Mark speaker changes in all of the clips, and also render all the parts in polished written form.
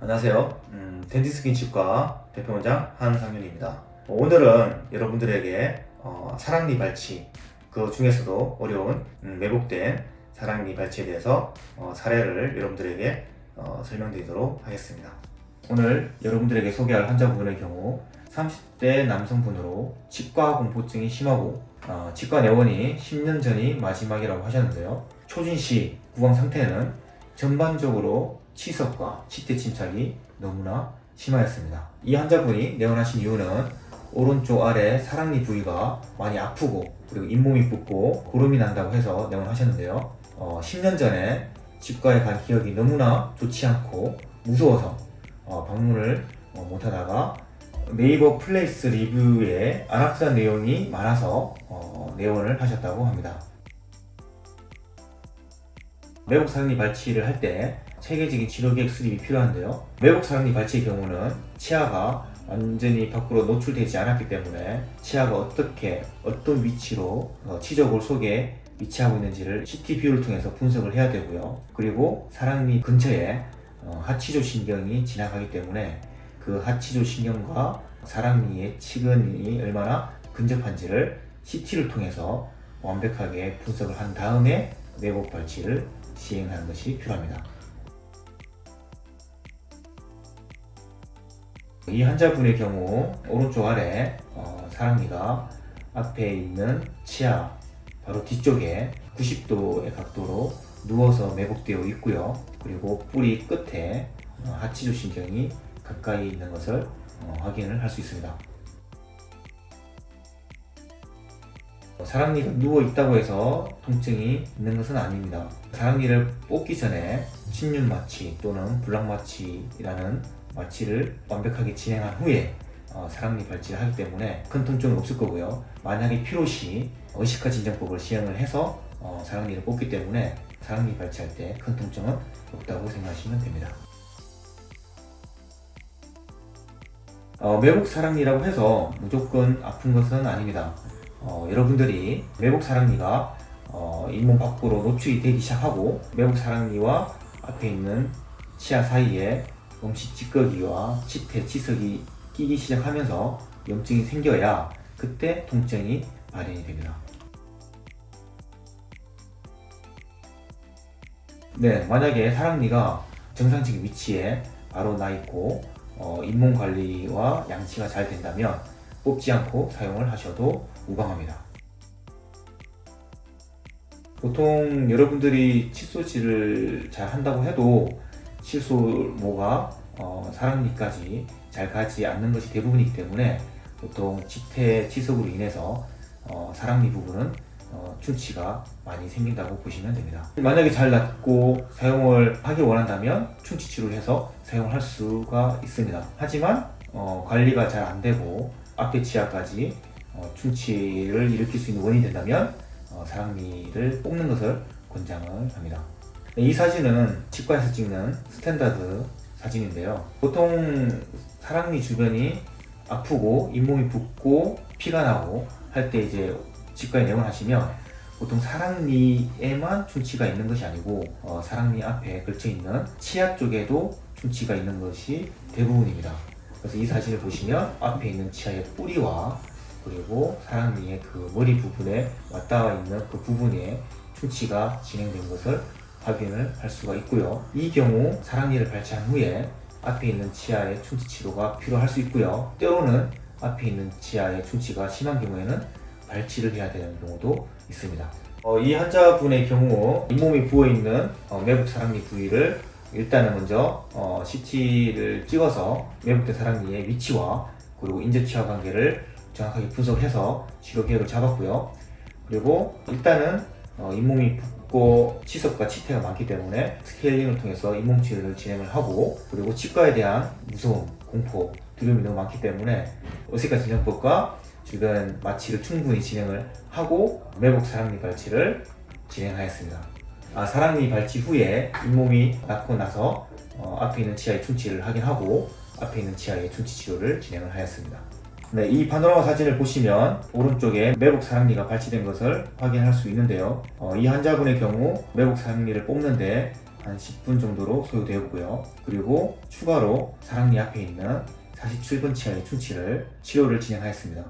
Speaker 1: 안녕하세요. 덴티스킨 치과 대표원장 한상윤입니다. 오늘은 여러분들에게 사랑니 발치, 그 중에서도 어려운 왜곡된 사랑니 발치에 대해서 사례를 여러분들에게 설명드리도록 하겠습니다. 오늘 여러분들에게 소개할 환자분의 경우 30대 남성분으로 치과 공포증이 심하고 치과 내원이 10년 전이 마지막이라고 하셨는데요. 초진시 구강 상태는 전반적으로 치석과 치태 침착이 너무나 심하였습니다. 이 환자분이 내원하신 이유는 오른쪽 아래 사랑니 부위가 많이 아프고 그리고 잇몸이 붓고 고름이 난다고 해서 내원하셨는데요. 10년 전에 치과에 간 기억이 너무나 좋지 않고 무서워서 방문을 못하다가 네이버 플레이스 리뷰에 안악산 내용이 많아서 내원을 하셨다고 합니다. 매복 사랑니 발치를 할 때 체계적인 치료 계획 수립이 필요한데요. 매복 사랑니 발치의 경우는 치아가 완전히 밖으로 노출되지 않았기 때문에 치아가 어떤 위치로 치저골 속에 위치하고 있는지를 CT 뷰를 통해서 분석을 해야 되고요. 그리고 사랑니 근처에 하치조 신경이 지나가기 때문에 그 하치조 신경과 사랑니의 치근이 얼마나 근접한지를 CT를 통해서 완벽하게 분석을 한 다음에 매복 발치를 시행하는 것이 필요합니다. 이 환자분의 경우 오른쪽 아래 사랑니가 앞에 있는 치아 바로 뒤쪽에 90도의 각도로 누워서 매복되어 있고요. 그리고 뿌리 끝에 하치조 신경이 가까이 있는 것을 확인을 할 수 있습니다. 사랑니가 누워 있다고 해서 통증이 있는 것은 아닙니다. 사랑니를 뽑기 전에 침륜 마취 또는 블락 마취라는 마취를 완벽하게 진행한 후에 사랑니 발치를 하기 때문에 큰 통증은 없을 거고요. 만약에 필요시 의식화 진정법을 시행을 해서 사랑니를 뽑기 때문에 사랑니 발치할 때 큰 통증은 없다고 생각하시면 됩니다. 매복 사랑니라고 해서 무조건 아픈 것은 아닙니다. 여러분들이 매복 사랑니가 잇몸 밖으로 노출이 되기 시작하고 매복 사랑니와 앞에 있는 치아 사이에 음식 찌꺼기와 치태, 치석이 끼기 시작하면서 염증이 생겨야 그때 통증이 발현이 됩니다. 네, 만약에 사랑니가 정상적인 위치에 바로 나 있고 잇몸 관리와 양치가 잘 된다면 뽑지 않고 사용을 하셔도 무방합니다. 보통 여러분들이 칫솔질을 잘 한다고 해도 칫솔모가 사랑니까지 잘 가지 않는 것이 대부분이기 때문에 보통 치태, 치석으로 인해서 사랑니 부분은 충치가 많이 생긴다고 보시면 됩니다. 만약에 잘 낫고 사용을 하기 원한다면 충치 치료를 해서 사용을 할 수가 있습니다. 하지만 관리가 잘 안 되고 앞에 치아까지 충치를 일으킬 수 있는 원인이 된다면 사랑니를 뽑는 것을 권장을 합니다. 이 사진은 치과에서 찍는 스탠다드 사진인데요. 보통 사랑니 주변이 아프고 잇몸이 붓고 피가 나고 할 때 이제 치과에 내원하시면 보통 사랑니에만 충치가 있는 것이 아니고 사랑니 앞에 걸쳐 있는 치아 쪽에도 충치가 있는 것이 대부분입니다. 그래서 이 사진을 보시면 앞에 있는 치아의 뿌리와 그리고 사랑니의 그 머리 부분에 왔다 있는 그 부분에 충치가 진행된 것을 확인을 할 수가 있고요. 이 경우 사랑니를 발치한 후에 앞에 있는 치아의 충치 치료가 필요할 수 있고요. 때로는 앞에 있는 치아의 충치가 심한 경우에는 발치를 해야 되는 경우도 있습니다. 이 환자분의 경우 잇몸이 부어있는 매복 사랑니 부위를 일단은 먼저 CT를 찍어서 매복된 사랑니의 위치와 그리고 인접치아 관계를 정확하게 분석해서 치료 계획을 잡았고요. 그리고 일단은 잇몸이 붓고 치석과 치태가 많기 때문에 스케일링을 통해서 잇몸 치료를 진행을 하고 그리고 치과에 대한 무서움, 공포, 두려움이 너무 많기 때문에 의식화 진정법과 주변 마취를 충분히 진행을 하고 매복 사랑니 발치를 진행하였습니다. 사랑니 발치 후에 잇몸이 낫고 나서 앞에 있는 치아의 충치를 확인하고 앞에 있는 치아의 충치 치료를 진행을 하였습니다. 네, 이 파노라마 사진을 보시면 오른쪽에 매복 사랑니가 발치된 것을 확인할 수 있는데요. 이 환자분의 경우 매복 사랑니를 뽑는데 한 10분 정도로 소요되었고요. 그리고 추가로 사랑니 앞에 있는 47번 치아의 치료를 진행하였습니다.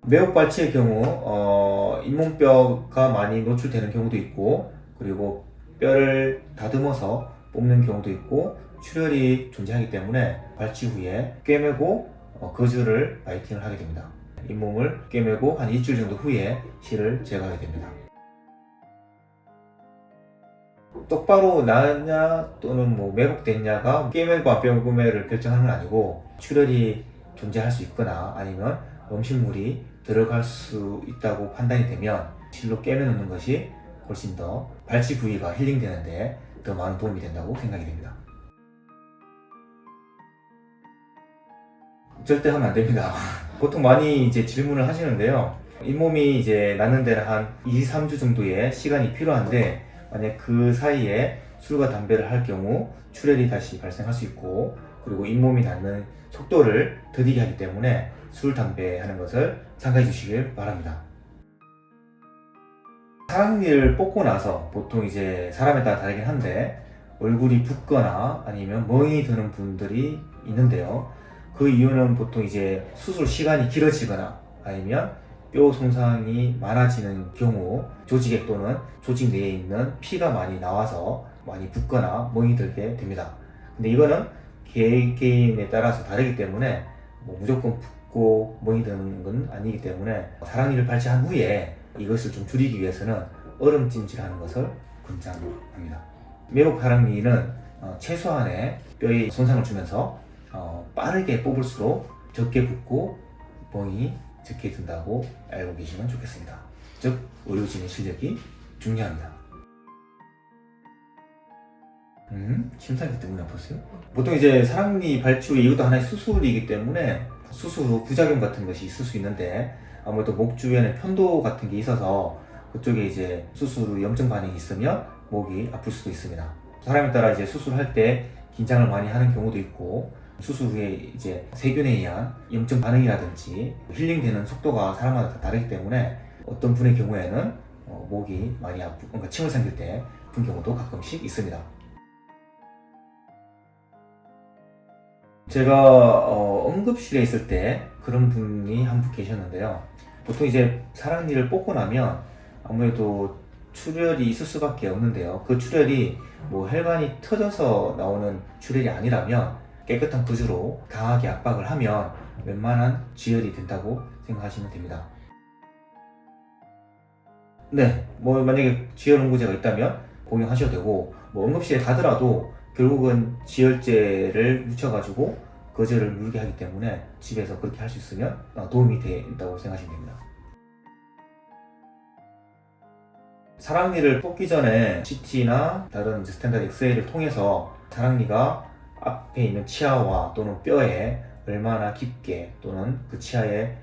Speaker 1: 매혹 발치의 경우 잇몸뼈가 많이 노출되는 경우도 있고, 그리고 뼈를 다듬어서 뽑는 경우도 있고, 출혈이 존재하기 때문에 발치 후에 꿰매고 거즈를 바이팅을 하게 됩니다. 잇몸을 꿰매고 한 일주일 정도 후에 실을 제거하게 됩니다. 똑바로 나았냐 또는 매혹됐냐가 꿰매고 안 꿰매를 결정하는 건 아니고, 출혈이 존재할 수 있거나 아니면 음식물이 들어갈 수 있다고 판단이 되면 실로 꿰매 놓는 것이 훨씬 더 발치 부위가 힐링되는데 더 많은 도움이 된다고 생각이 됩니다. 절대 하면 안 됩니다. 보통 많이 이제 질문을 하시는데요. 잇몸이 이제 낫는 데는 한 2, 3주 정도의 시간이 필요한데, 만약 그 사이에 술과 담배를 할 경우 출혈이 다시 발생할 수 있고, 그리고 잇몸이 낫는 속도를 더디게 하기 때문에 술, 담배 하는 것을 삼가해 주시길 바랍니다. 사랑니를 뽑고 나서 보통 이제 사람에 따라 다르긴 한데 얼굴이 붓거나 아니면 멍이 드는 분들이 있는데요. 그 이유는 보통 이제 수술 시간이 길어지거나 아니면 뼈 손상이 많아지는 경우 조직액 또는 조직 내에 있는 피가 많이 나와서 많이 붓거나 멍이 들게 됩니다. 근데 이거는 개개인에 따라서 다르기 때문에 무조건 붓고 멍이 드는 건 아니기 때문에 사랑니를 발치한 후에 이것을 좀 줄이기 위해서는 얼음찜질하는 것을 권장합니다. 매혹 사랑니는 최소한의 뼈에 손상을 주면서 빠르게 뽑을수록 적게 붓고 멍이 적게 든다고 알고 계시면 좋겠습니다. 즉 의료진의 실력이 중요합니다. 침상기 때문에 아팠어요? 보통 이제 사랑니 발치 후 이것도 하나의 수술이기 때문에 수술 후 부작용 같은 것이 있을 수 있는데, 아무래도 목 주변에 편도 같은 게 있어서 그쪽에 이제 수술 후 염증 반응이 있으면 목이 아플 수도 있습니다. 사람에 따라 이제 수술할 때 긴장을 많이 하는 경우도 있고, 수술 후에 이제 세균에 의한 염증 반응이라든지 힐링되는 속도가 사람마다 다 다르기 때문에 어떤 분의 경우에는 목이 많이 그러니까 침을 삼킬 때 아픈 경우도 가끔씩 있습니다. 제가 응급실에 있을 때 그런 분이 한 분 계셨는데요. 보통 이제 사랑니를 뽑고 나면 아무래도 출혈이 있을 수밖에 없는데요. 그 출혈이 혈관이 터져서 나오는 출혈이 아니라면 깨끗한 구주로 강하게 압박을 하면 웬만한 지혈이 된다고 생각하시면 됩니다. 네, 만약에 지혈 응고제가 있다면 복용하셔도 되고, 응급실에 가더라도 결국은 지혈제를 묻혀가지고 거제를 물게 하기 때문에 집에서 그렇게 할 수 있으면 도움이 된다고 생각하시면 됩니다. 사랑니를 뽑기 전에 CT나 다른 스탠다드 엑스레이를 통해서 사랑니가 앞에 있는 치아와 또는 뼈에 얼마나 깊게 또는 그 치아에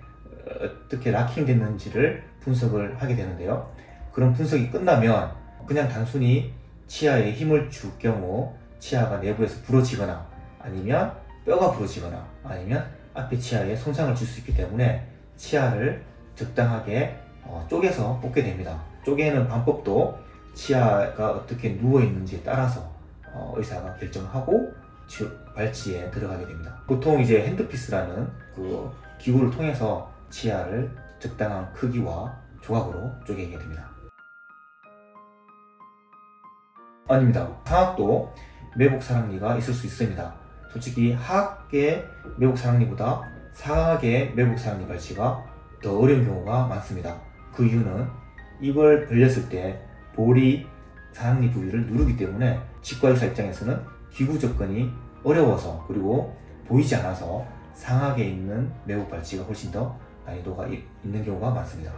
Speaker 1: 어떻게 락킹됐는지를 분석을 하게 되는데요. 그런 분석이 끝나면 그냥 단순히 치아에 힘을 줄 경우 치아가 내부에서 부러지거나 아니면 뼈가 부러지거나 아니면 앞에 치아에 손상을 줄 수 있기 때문에 치아를 적당하게 쪼개서 뽑게 됩니다. 쪼개는 방법도 치아가 어떻게 누워 있는지에 따라서 의사가 결정하고 발치에 들어가게 됩니다. 보통 이제 핸드피스라는 그 기구를 통해서 치아를 적당한 크기와 조각으로 쪼개게 됩니다. 아닙니다. 상악도 매복 사랑니가 있을 수 있습니다. 솔직히 하악의 매복 사랑니보다 상악의 매복 사랑니 발치가 더 어려운 경우가 많습니다. 그 이유는 입을 벌렸을 때 볼이 사랑니 부위를 누르기 때문에 치과 의사 입장에서는 기구 접근이 어려워서, 그리고 보이지 않아서 상악에 있는 매복 발치가 훨씬 더 난이도가 있는 경우가 많습니다.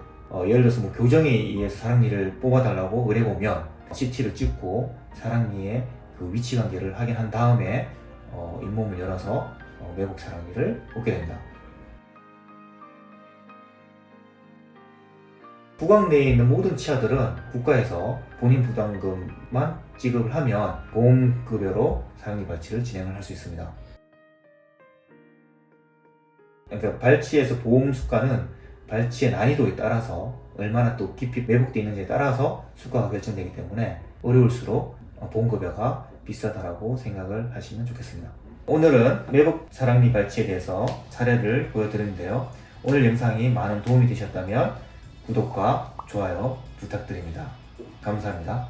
Speaker 1: 예를 들어서 교정에 의해서 사랑니를 뽑아달라고 의뢰보면 CT를 찍고 사랑니의 그 위치 관계를 확인한 다음에 잇몸을 열어서 매복 사랑니를 뽑게 됩니다. 구강 내에 있는 모든 치아들은 국가에서 본인 부담금만 지급을 하면 보험급여로 사랑니 발치를 진행을 할 수 있습니다. 그러니까 발치에서 보험 수가는 발치의 난이도에 따라서 얼마나 또 깊이 매복되어 있는지에 따라서 수가가 결정되기 때문에 어려울수록 보험급여가 비싸다라고 생각을 하시면 좋겠습니다. 오늘은 매복 사랑니 발치에 대해서 사례를 보여드렸는데요. 오늘 영상이 많은 도움이 되셨다면 구독과 좋아요 부탁드립니다. 감사합니다.